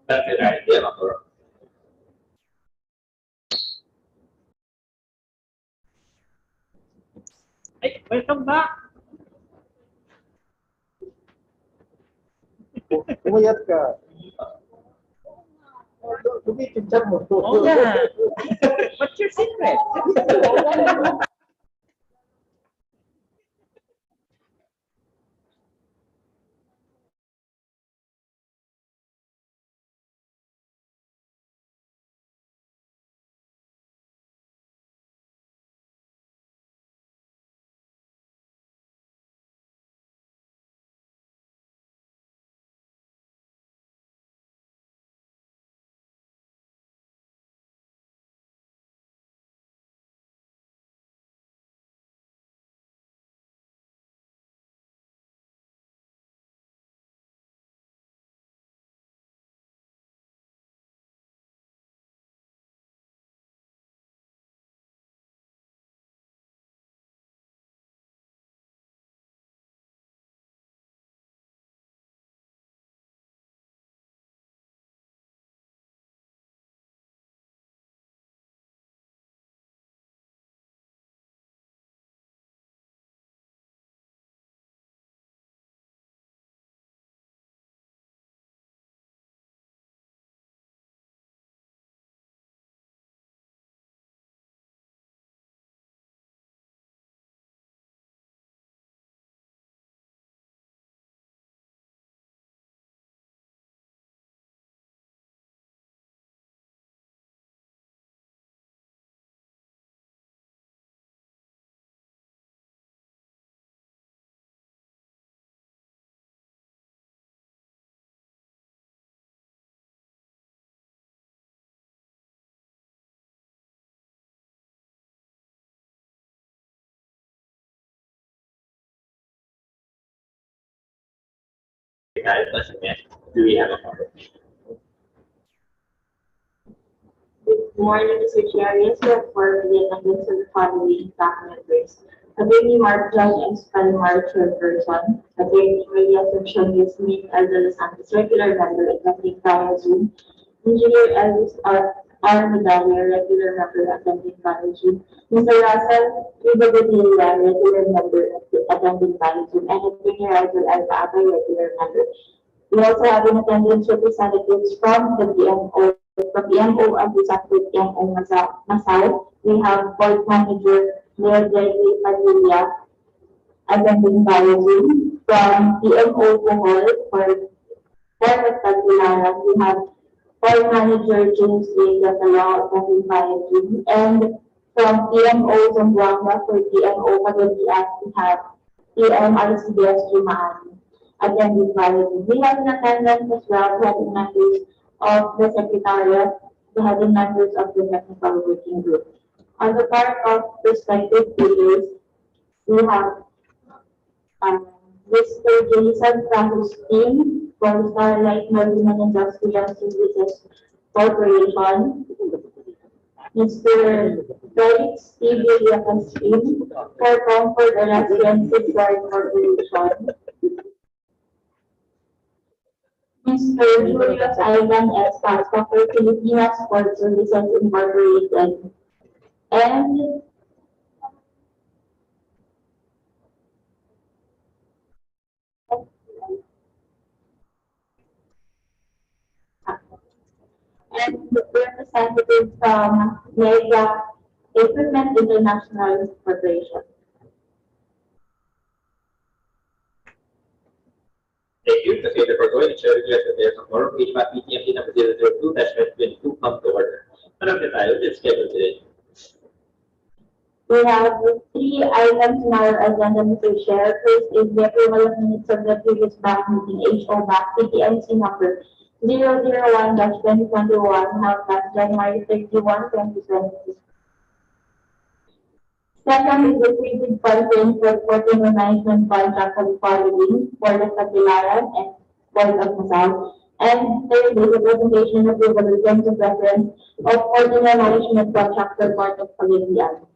That's an idea, Makoro. Hey, welcome back. Umayat ka. Lumipinsan mo. Oh, yeah. What's your secret? Do we have a comment? Good morning, Mr. Chair. Yes, we have 4 million attendance of the following staff members. Attorney Mark John and Spalmar, chairperson. Attorney Maria Concepcion Smith as the Santos regular member attending via Zoom. Engineer Elvis R. Medalla, regular member attending via Zoom. Mr. Russell Ribadilla, regular member attending via Zoom. And Attorney Razel Alba, regular member. We also have in attendance representatives from the BMO, from BMO and represented BMO Masal. We have Board Manager Mayor Gregory Padilla attending via Zoom. From BMO Bohol for Tagbilaran, we have Board Manager James A. Gatalaw attending via Zoom. And from BMO Zamboanga for BMO Pagadian, we have PMRCDS Jumaan attending via Zoom. We have in attendance as well the heading members of the Secretariat, the heading members of the Technical Working Group. On the part of prospective leaders, we have Mr. Jason Frahustin from Starlight Monument Industrial Services Corporation, Mr. Felix Steve Yakastin for Comfort Electric Safeguard Corporation, Mr. Julius Ivan Espasa for Filipinas Sport Services Incorporated, and the representative from Mega Equipment International Corporation. Thank you. The Secretary for going to share with us that there's a forum, HO-BAC-PTMC number 002-22 come to order. Madam Secretary, it's scheduled today. We have 3 items in our agenda, Mr. Chair. First is the approval of minutes of the previous BAC meeting, HO-BAC-PTMC number 001-2021, held last January 31, 2020. Second is the pre-bid conference for reporting the management contract for the following for the Tagbilaran and Board of Masal. And third is the presentation of the terms of reference of ordinary management contract for Port of Pagadian.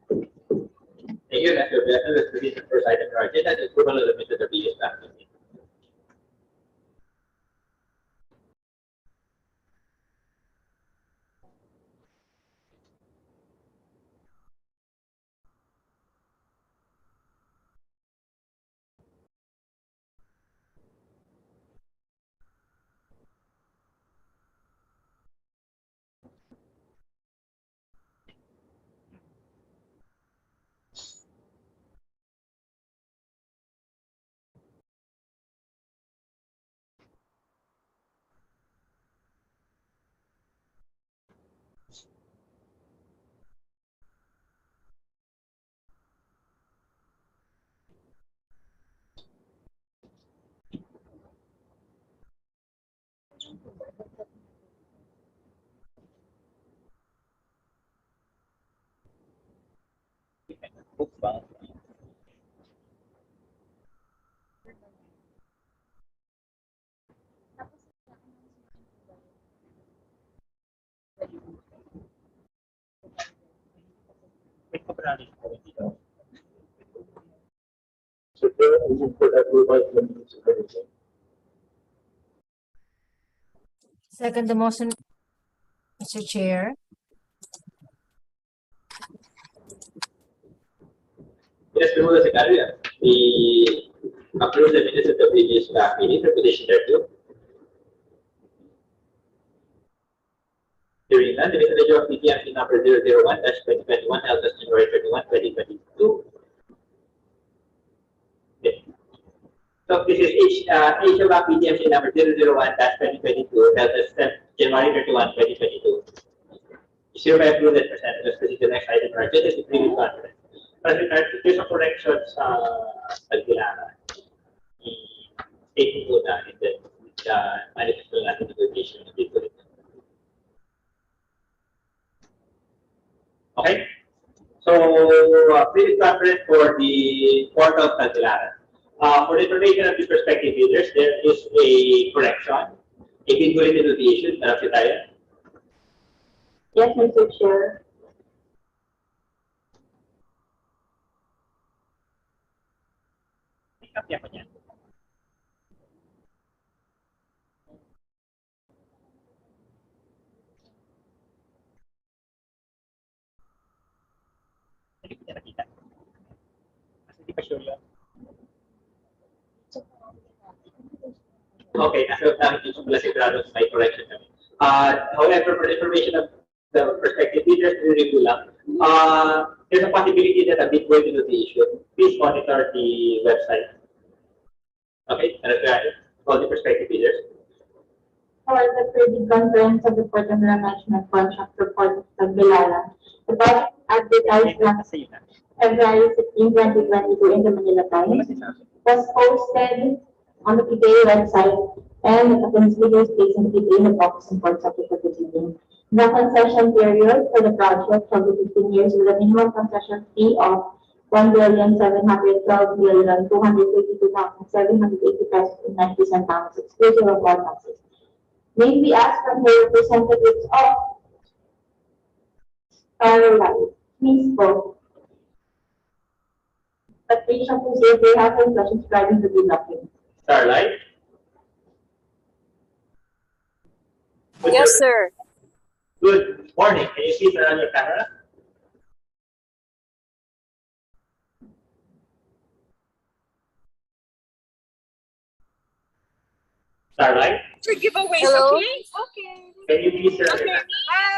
Thank you, Mr. President. Let's proceed to the first item on our agenda, the approval of the minutes of the previous BAC meeting. namin po dito. So, I move for approval of the minutes of the meeting. Second the motion, Mr. Chair. Yes, we will secretary. We approve the minutes of the previous BAC meeting for petition thereto. Hearing none, the minutes of PTMC number 001-2021 held as January 31, 2022. Okay. So this is HO-BAC-PTMC number 001-2022 held as January 31, 2022. Is hereby approved and presented as proceed to the next item on our agenda, the previous conference. But with regard to case of corrections pagkilala, i-state mo na and then manifest na natin negotiation dito rin. Okay? So, previous conference for the Port of Tagbilaran. For the information of the prospective bidders, there is a correction. A bid will be issued. Madam Secretary. Yes, Mr. Chair. Kapya ko niyan. Hindi ko niya nakita. Kasi hindi pa sure yun. Okay, nasa hindi ko pala sigurado sa may correction kami. However, for the information of the prospective bidders, review lang. There's a possibility that a bid will be issued. Please monitor the website. Okay, all the prospective bidders. For the credit conference of the Port of Management Contract Report of Tagbilaran, the project advertised on February 16, 2022 in the Manila Times was posted on the PTA website and a video space in the PTA head office in Port Sapi for proceeding. The concession period for the project shall be 15 years with a minimum concession fee of 1,712,252,780 pesos and 90 centavos, exclusive of all taxes. May we ask from the representatives of Starlight, please vote. Patricia, please say if they have any questions regarding the bid document. Starlight? Yes, sir. Good morning. Can you see turn on your camera? Starlight? For giveaways, Hello? okay? Okay. Can you please turn on your camera?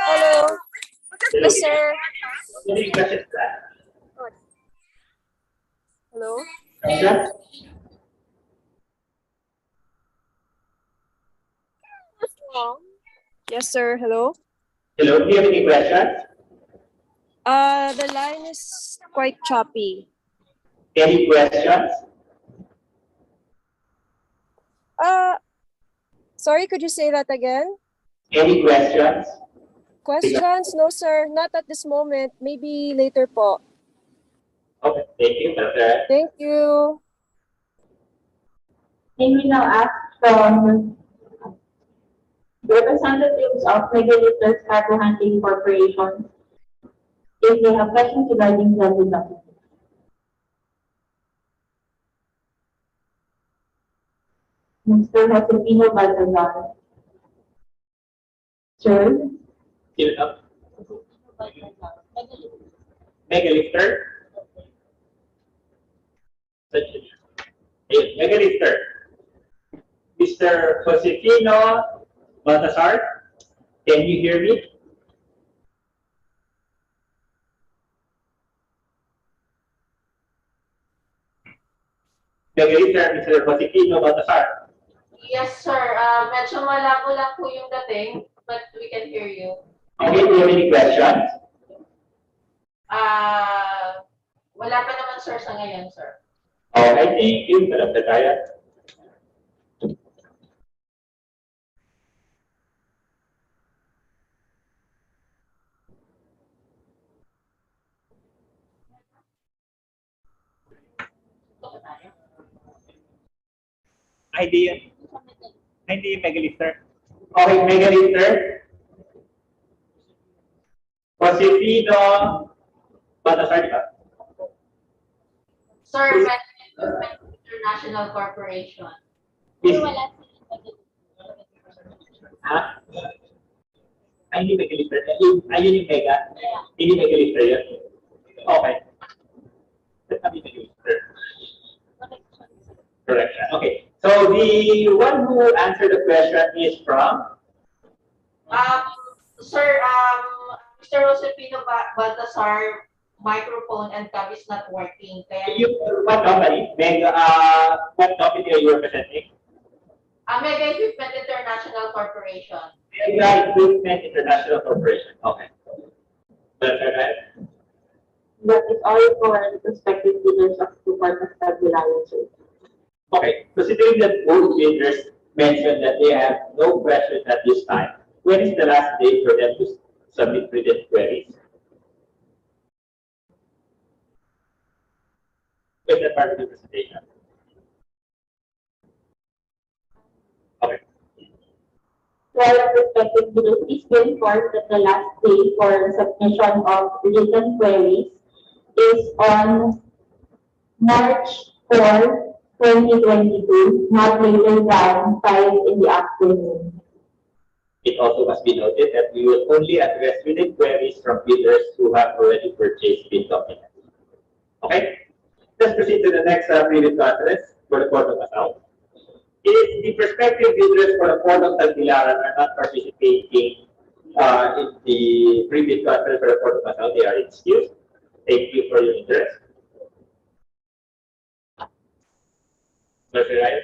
Hello. Yes, sir. Any questions for that? Hello. Questions? Yes, sir. Hello. Hello, do you have any questions? The line is quite choppy. Any questions? Sorry, could you say that again? Any questions? Questions? No, sir. Not at this moment. Maybe later po. Okay, thank you, Dr. Thank you. May we now ask from representatives of Regulators Cargo Handling Corporation if they have questions regarding the bid document. Mr. Josefino Baltazar. Sir? Give it up. Megalifter. Megalifter. Mr. Josefino Baltasar, can you hear me? Megalifter, Mr. Josefino Baltasar. Yes, sir. Medyo malabo lang po yung dating, but we can hear you. Okay, do you have any questions? Wala pa naman, sir, sa ngayon, sir. Okay, thank you, Madam Secretary. Hindi yung Megalifter. Okay, Megalifter. Josefino Baltasar, di ba? Sir, Metro International Corporation. Please. Ha? Ay, hindi Mega-Lister. Ay, yun yung Mega? Hindi Mega-Lister yun? Okay. Let's have Mega-Lister. Correction. Okay. So the one who answered the question is from? Sir, Mr. Josepino Baltasar, microphone and cam is not working. What company? Mega, what company are you representing? Mega Equipment International Corporation. Mega Equipment International Corporation. Okay. That is all for the prospective bidders of the Port of Tagbilaran, sir. Okay. Considering that both bidders mentioned that they have no questions at this time, when is the last day for them to submit written queries? Is that part of the presentation? Okay. To all prospective bidders, please be informed that the last day for submission of written queries is on March 4, 2022, not later than 5 in the afternoon. It also must be noted that we will only address written queries from bidders who have already purchased bid documents. Okay? Let's proceed to the next previous conference for the Port of Macau. If the prospective bidders for the Port of Tagbilaran are not participating in the previous conference for the Port of Macau, they are excused. Thank you for your interest. Mr. Ryan?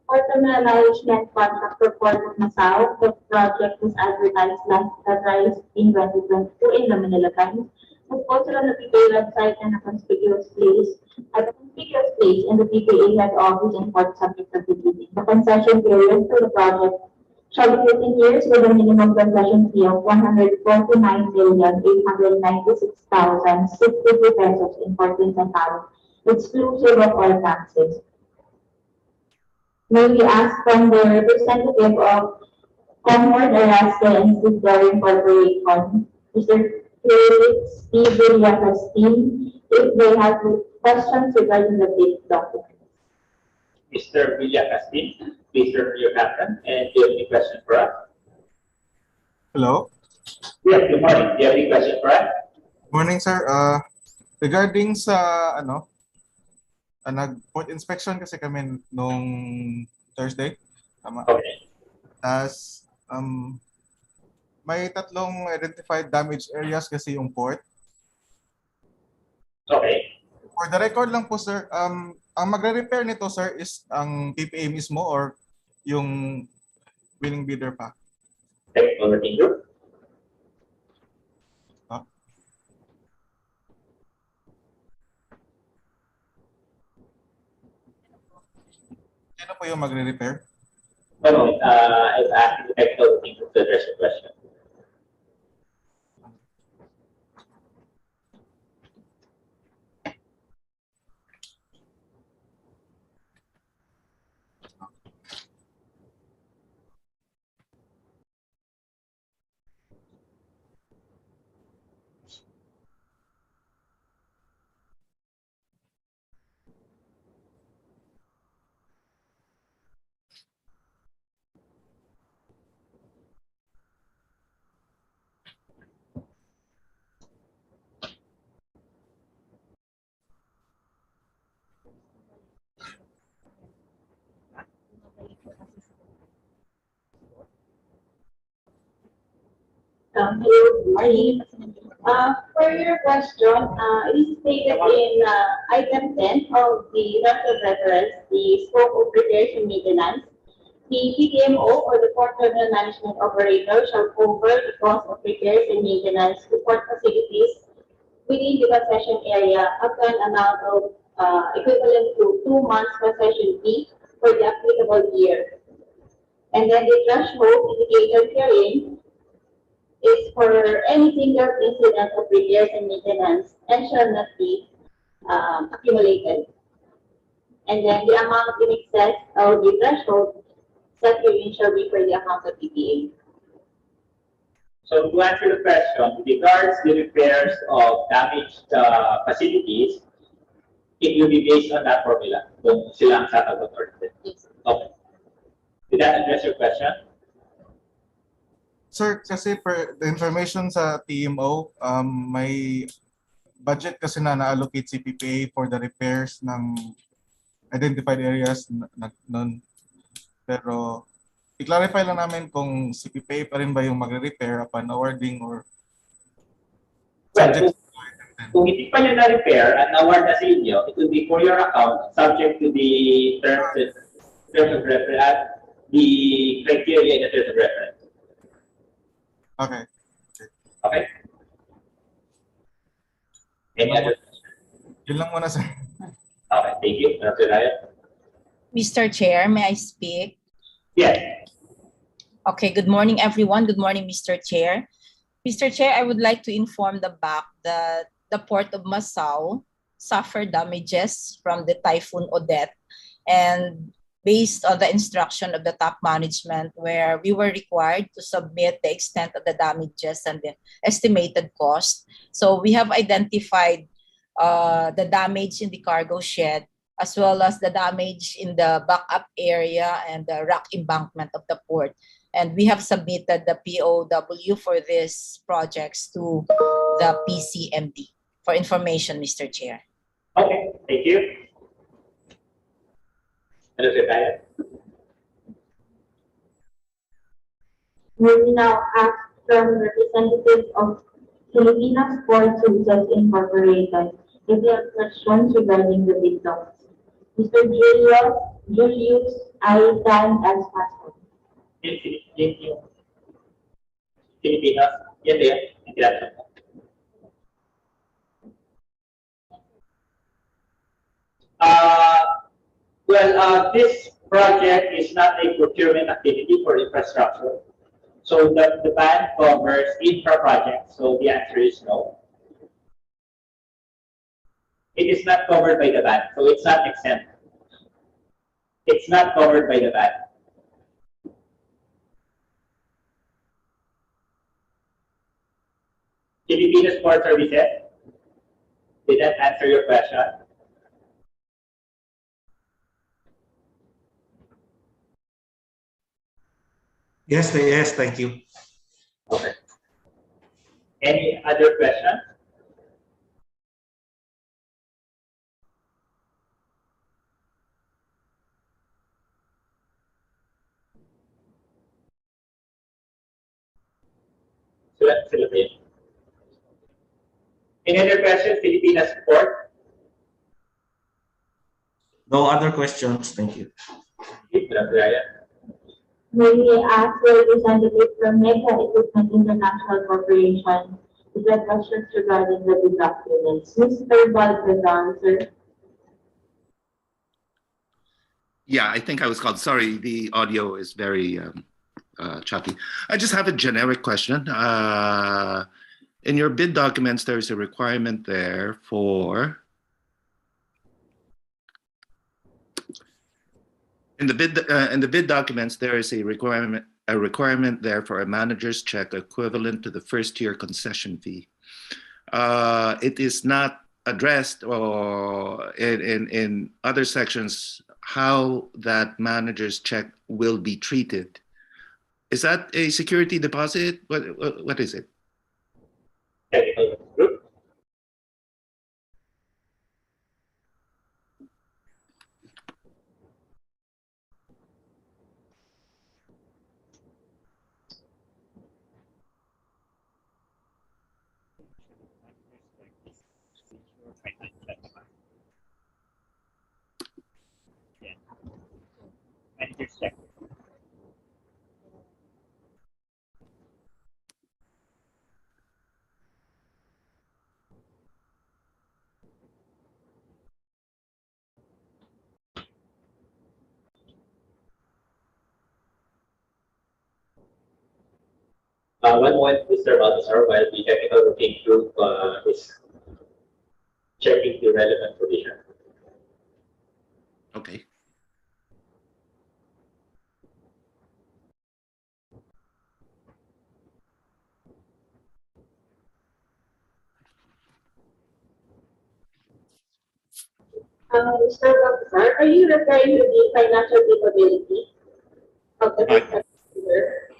For the management contract for Port of Macau, the project was advertised in 2022 in the Manila Times. Was posted on the PPA website and a conspicuous place in the PPA head office in Port subject of the bidding. The concession period for the project shall be 15 years with a minimum concession fee of 149,896,063 pesos in 14 centavos, exclusive of all taxes. May we ask from the representative of Concord Alaska and Seafaring Corporation, Mr. Felix P. Villacastin, if they have questions regarding the bid document. Mr. Villacastin, please turn your camera and do you have any questions for us? Hello. Yes, good morning. Do you have any questions for us? Morning, sir. Regarding sa nag-port inspection kasi kami nung Thursday. Tama. Okay. As may tatlong identified damage areas kasi yung port. Okay. For the record lang po, sir, ang magre-repair nito, sir, is ang PPA mismo or yung winning bidder pa? Technical working group. Sino po yung magre-repair? No, I was asking the technical working group to address the question. Hello, good morning. For your question, it is stated in item 10 of the Russell reference, the scope of repairs and maintenance. The PTMO or the Port Terminal Management Operator shall cover the cost of repairs and maintenance to port facilities within the concession area up to an amount of equivalent to 2 months concession fee for the applicable year. And then the threshold indicated herein is for any single incident of repairs and maintenance and shall not be accumulated. And then the amount in excess of the threshold set herein shall be for the amount of PPA. So to answer the question, with regards to repairs of damaged facilities, it will be based on that formula. Kung sila ang sasagot or hindi. Okay. Did that address your question? Sir, kasi per the information sa TMO, may budget kasi na na-allocate si PPA for the repairs ng identified areas nun. Pero i-clarify lang namin kung si PPA pa rin ba yung magre-repair upon awarding or Well, subject. kung hindi pa nyo na-repair at na-award na sa inyo, it will be for your account subject to the terms of reference, the criteria in the terms of reference. Okay. Okay? Any other questions? Yun lang muna, sir. Okay, thank you. Dr. Ryan? Mr. Chair, may I speak? Yes. Okay, good morning, everyone. Good morning, Mr. Chair. Mr. Chair, I would like to inform the BAC that the Port of Macau suffered damages from the Typhoon Odette, and based on the instruction of the top management, where we were required to submit the extent of the damages and the estimated cost. So we have identified the damage in the cargo shed, as well as the damage in the backup area and the rock embankment of the port. And we have submitted the POW for these projects to the PCMD for information, Mr. Chair. Okay, thank you. Dr. Ryan? We will now ask from representatives of Filipinas Sport Services Incorporated if they have questions regarding the bid docs. Mr. Julius Aitan as passport. Yung Pilipinas, yan din, yung tinatanong mo. This project is not a procurement activity for infrastructure. So the ban covers infra projects. So the answer is no. It is not covered by the ban. So it's not exempt. It's not covered by the ban. Filipino Sport Services, did that answer your question? Yes, thank you. Okay. Any other questions? So let's celebrate. Any other questions, Filipino Sport? No other questions, thank you. May we ask the representative from Mega Equipment International Corporation if there are questions regarding the bid documents. Mr. Balcazar, sir. Yeah, I think I was called. Sorry, the audio is very choppy. I just have a generic question. In your bid documents, there's a requirement there for in the bid documents there is a requirement there for a manager's check equivalent to the first-year concession fee. It is not addressed or in other sections how that manager's check will be treated. Is that a security deposit? What is it? Technical group. Manager's check. One moment, Mr. Balthazar, while the technical working group is checking the relevant provision. Okay. Mr. Doctor, are you referring to the financial capability of the Right. bidder?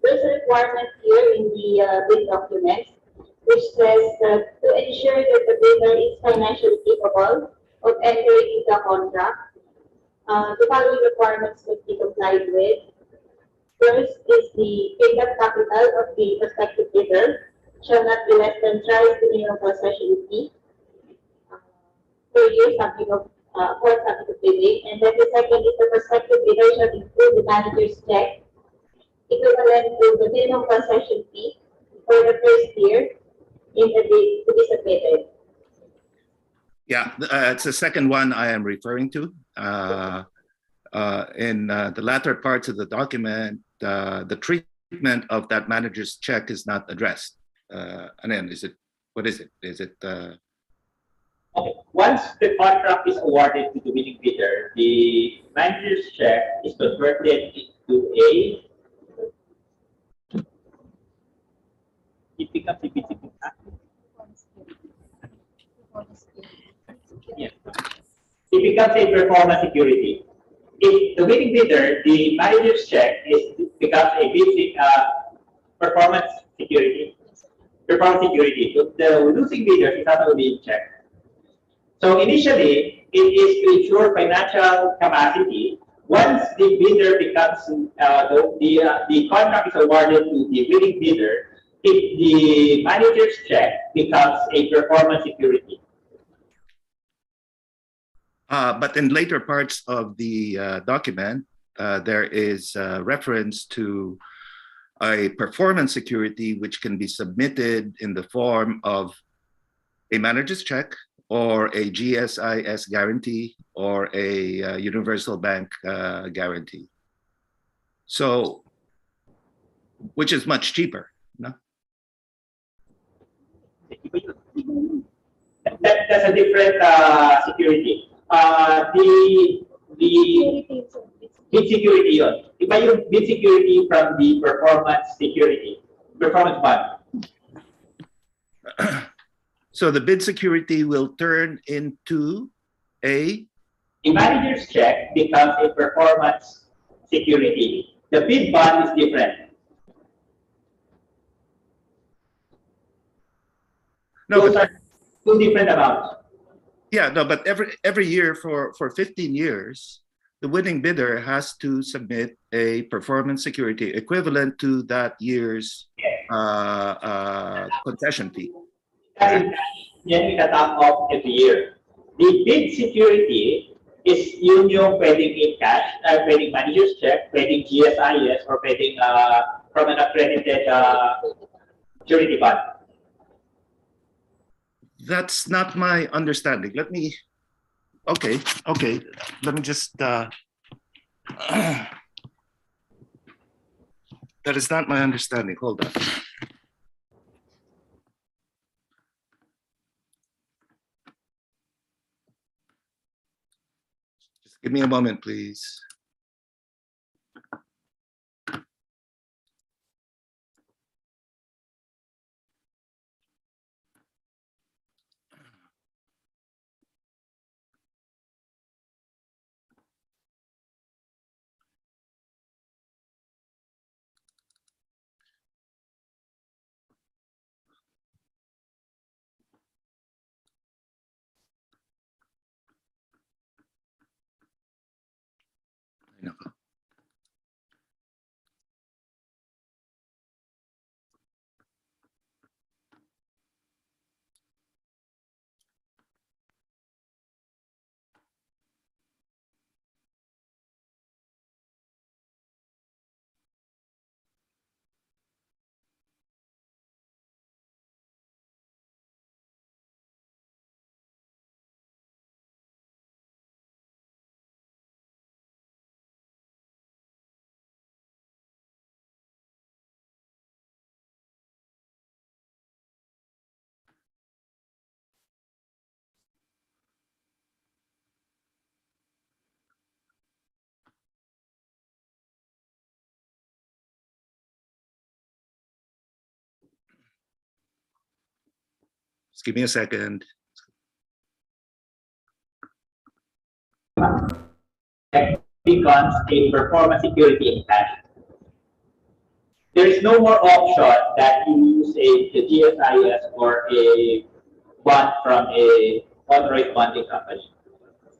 There's a requirement here in the bid documents which says that to ensure that the bidder is financially capable of entering into a contract, the following requirements must be complied with. First is the paid-up capital of the prospective bidder shall not be less than thrice the minimum concession fee per year subject of for subject of bidding. And then the second is the prospective bidder shall include the manager's check equivalent to the minimum concession fee for the first year in the bid to be submitted. Yeah, it's the second one I am referring to. In the latter parts of the document, the treatment of that manager's check is not addressed. And then what is it? Is it, Okay. Once the contract is awarded to the winning bidder, the manager's check is converted into a it becomes a PCP. Yeah. It becomes a performance security. If the winning bidder, the manager's check becomes a basic performance security. Performance security. So the losing bidder is not only check. So initially, it is to ensure financial capacity. Once the bidder becomes the contract is awarded to the winning bidder, if the manager's check becomes a performance security. but in later parts of the document, there is reference to a performance security which can be submitted in the form of a manager's check or a GSIS guarantee or a universal bank guarantee. So, which is much cheaper, no? That's a different security. The bid security yun. Iba yung bid security from the performance security, performance bond. So the bid security will turn into a The manager's check becomes a performance security. The bid bond is different. no, Those but, are two different amounts. yeah, no, but every year for 15 years, the winning bidder has to submit a performance security equivalent to that year's concession fee. Kasi yan itatap off every year. The bid security is yun yung pwedeng in cash, pwedeng manager's check, pwedeng GSIS, or pwedeng from an accredited security bond. That's not my understanding. Let me, okay. Let me just, that is not my understanding. Hold on. Just give me a moment, please. Ay, nako. Just give me a second. becomes a performance security in cash. There is no more option that you use a GSIS or a bond from a authorized bonding company.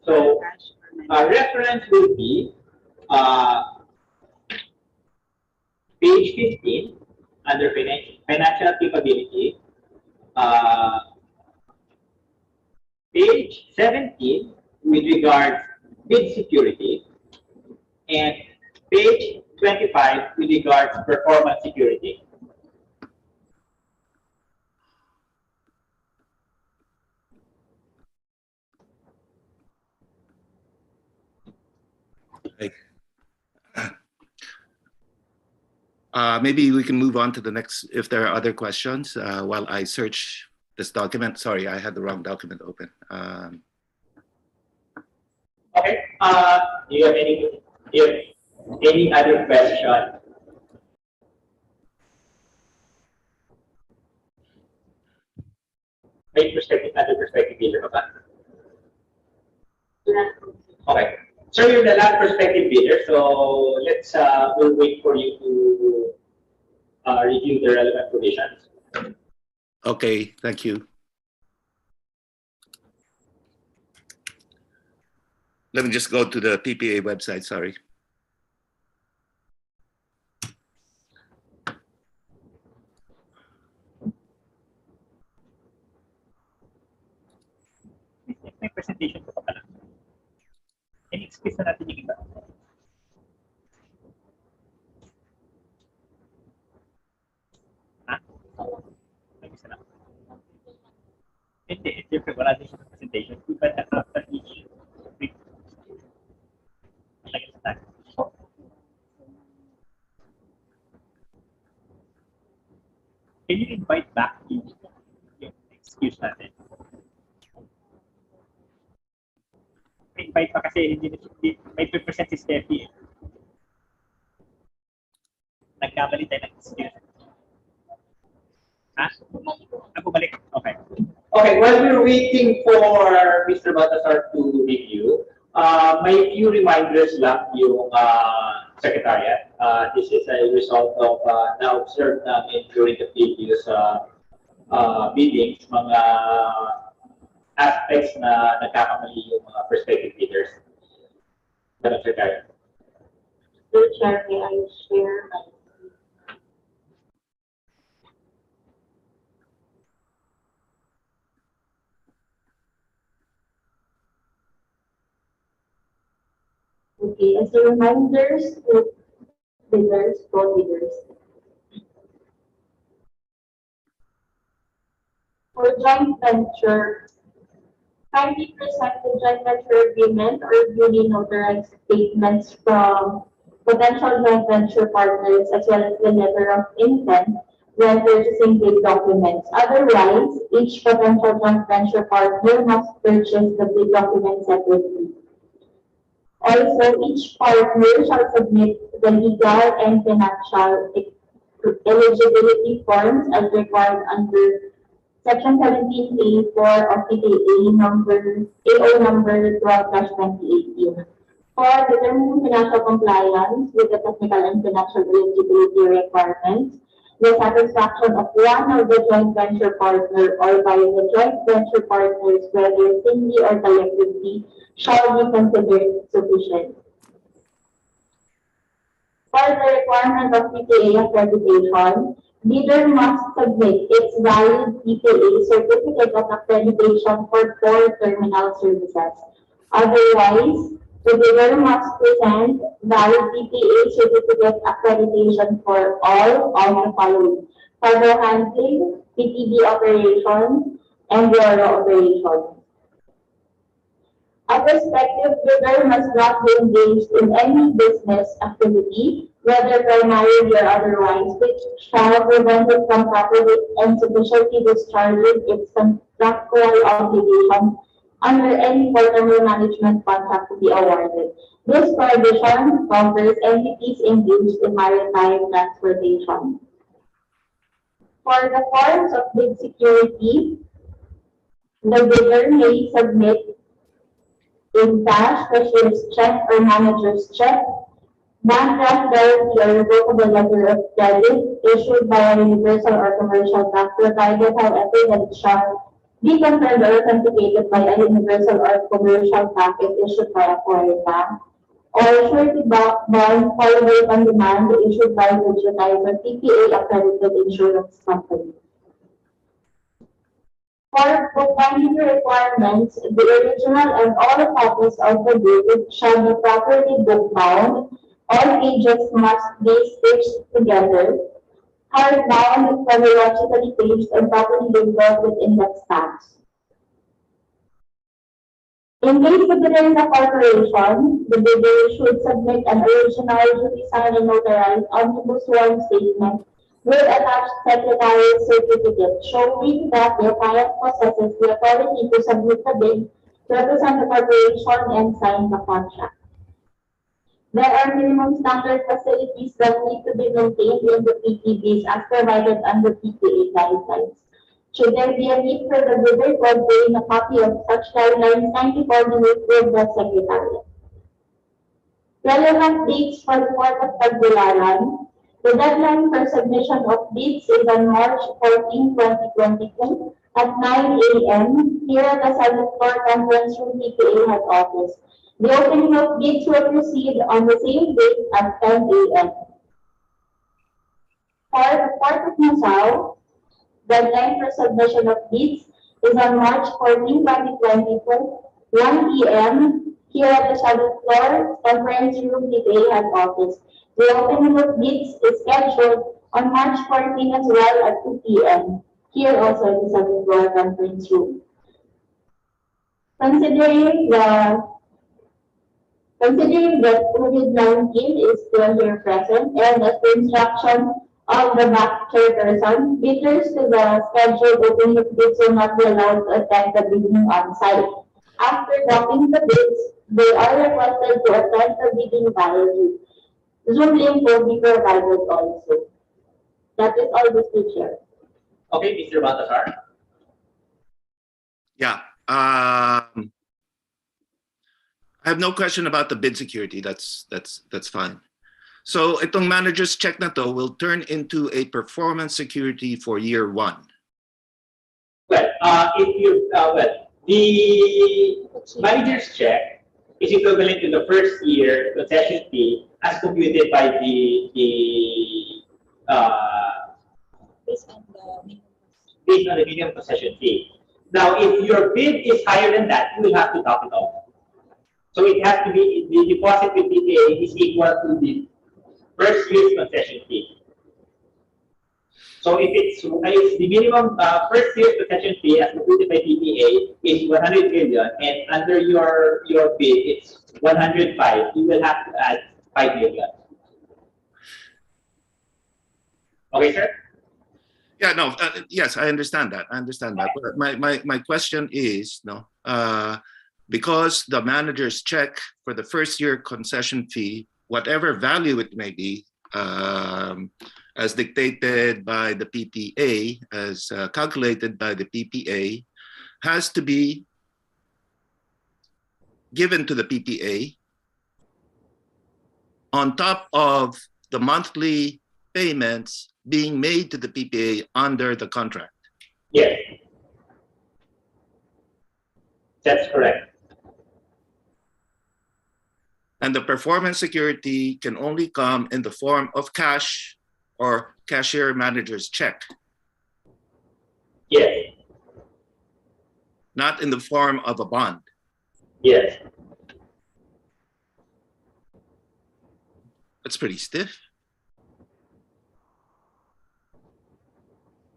So reference will be page 15 under financial capability, page 17 with regards bid security, and page 25 with regards performance security. Maybe we can move on to the next, if there are other questions, while I search this document. Sorry, I had the wrong document open. Okay. Do you have any other question? May other perspective bidder ka ba? Okay. So you're the last perspective bidder, so let's we'll wait for you to review the relevant provisions. Okay, thank you. Let me just go to the PPA website, sorry. May presentation ko pa pala. In-express na natin yung iba. Ha? May isa na. Hindi, siyempre wala din siya sa presentation. But after each week, lagay sa tayo. Can you invite back yung excuse natin? Invite pa kasi hindi may present si Steffi. Nagkamali tayo ng excuse. Ha? Bumalik. Okay. Okay, while we're waiting for Mr. Baltasar to review, may few reminders lang yung Secretariat. This is a result of na-observe namin during the previous meetings, mga aspects na nagkakamali yung mga prospective bidders. Madam Secretary. Mr. Chair, may I share my Okay, as a reminders to bidders, co-bidders. For joint venture, kindly present the joint venture agreement or duly notarized statements from potential joint venture partners as well as the letter of intent when purchasing bid documents. Otherwise, each potential joint venture partner must purchase the bid document separately. Also, each partner shall submit the legal and financial eligibility forms as required under Section 17A4 of PPA number AO number 12/2018. For determining financial compliance with the technical and financial eligibility requirements, the satisfaction of one of the joint venture partner or by the joint venture partners, whether singly or collectively, shall be considered sufficient. For the requirement of PPA accreditation, bidder must submit its valid PPA certificate of accreditation for 4 terminal services. Otherwise, the bidder must present valid PPA certificate accreditation for all of the following: cargo handling, PTB operations, and bureau operations. A prospective bidder must not be engaged in any business activity, whether primarily or otherwise, which shall prevent it from properly and sufficiently discharging its contractual obligation under any portable management contract to be awarded. This prohibition covers entities engaged in maritime transportation. For the forms of bid security, the bidder may submit in cash, cashier's check, or manager's check, bank draft guarantee or revocable letter of credit issued by a universal or commercial bank, provided, however, that it shall be confirmed or authenticated by a universal or commercial bank if issued by a foreign bank, or surety bond forward on demand issued by digitizer PPA accredited insurance company. For bookbinding requirements, the original and all copies of the bid shall be properly bookbound. All pages must be stitched together. Hardbound, chronologically paged, and properly labeled with index tags. In case considering the corporation, the bidder should submit an original duly signed and notarized omnibus sworn statement with attached secretarial certificate showing that the client possesses the authority to submit the bid, represent the corporation, and sign the contract. There are minimum standard facilities that need to be maintained in the PTBs as provided under PTA guidelines. Should there be a need for the bidder to obtain a copy of such guidelines, kindly coordinate with the Secretariat. Relevant dates for the Port of Tagbilaran. The deadline for submission of bids is on March 14, 2022 at 9 a.m. here at the 7th floor conference room PTA head office. The opening of bids will proceed on the same date at 10 a.m. For the Port of Macau, deadline for submission of bids is on March 14, 2022, 1 p.m. here at the 7th floor conference room PTA head office. The opening of bids is scheduled on March 14 as well at 2 p.m. here also in the 7th floor conference room. Considering that COVID-19 is still here present and at the instruction of the BAC chairperson, bidders to the scheduled opening of bids will not be allowed to attend the bidding on site. After dropping the bids, they are requested to attend the bidding via Zoom. Zoom link will be provided also. That is all, Mr. Chair. Okay, Mr. Baltasar. Yeah. I have no question about the bid security. That's fine. So itong manager's check na to will turn into a performance security for year 1. Well, the manager's check is equivalent to the first year concession fee as computed by the Based on the minimum concession fee. Now, if your bid is higher than that, you will have to top it off. So it has to be, the deposit with PPA is equal to the first year's concession fee. So if it's the minimum first year's concession fee as computed by PPA is 100 million, and under your bid it's 105, you will have to add 5 million. Okay, sir? Yeah, no, yes, I understand that. But my question is, because the manager's check for the first year concession fee, whatever value it may be, as dictated by the PPA, as calculated by the PPA, has to be given to the PPA on top of the monthly payments being made to the PPA under the contract. Yes. That's correct. And the performance security can only come in the form of cash or cashier manager's check. Yes. Not in the form of a bond. Yes. That's pretty stiff.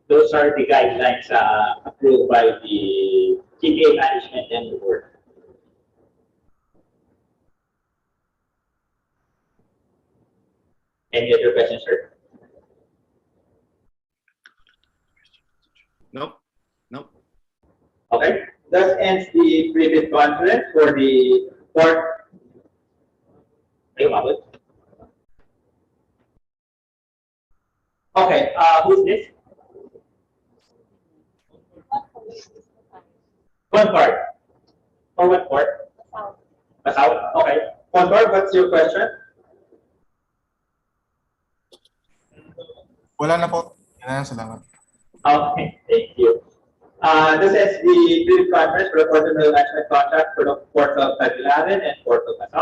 Those are the guidelines approved by the PPA management and the board. Any other questions, sir? Nope. Okay. Thus ends the pre-bid conference for the port. Okay. Who's this? One part. For what part? Concord, what's your question? Wala na po. Yan, salamat. Okay, thank you. This is the brief conference for the Port of Management contract for the Port of Tagbilaran and Port of Masao.